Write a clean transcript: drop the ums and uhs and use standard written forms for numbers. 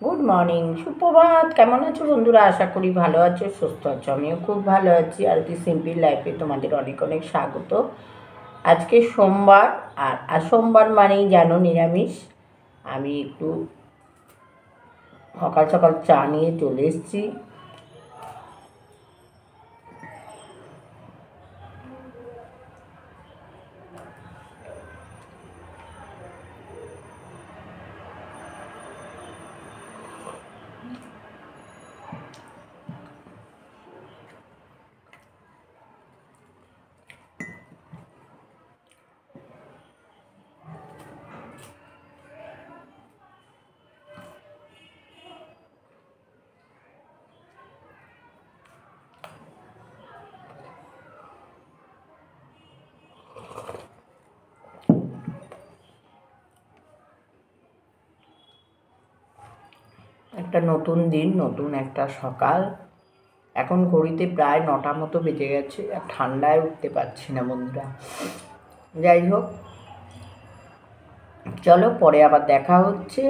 Good morning, সুপ্রভাত। কেমন আছো বন্ধুরা? আশা করি ভালো আছো, সুস্থ আছো। আমিও খুব ভালো আছি। আর কি সিম্পল লাইফে তোমাদের অনেক অনেক স্বাগত। আজকে সোমবার, আর সোমবার মানেই জানো নিরামিষ। আমি একটু সকাল সকাল চা নিয়ে চলে এসেছি। একটা নতুন দিন, নতুন একটা সকাল। এখন ঘড়িতে প্রায় 9টা মতো বেজে গেছে, আর ঠান্ডায় উঠতে পারছি না বন্ধুরা। যাই হোক, চলো পরে আবার দেখা হচ্ছে।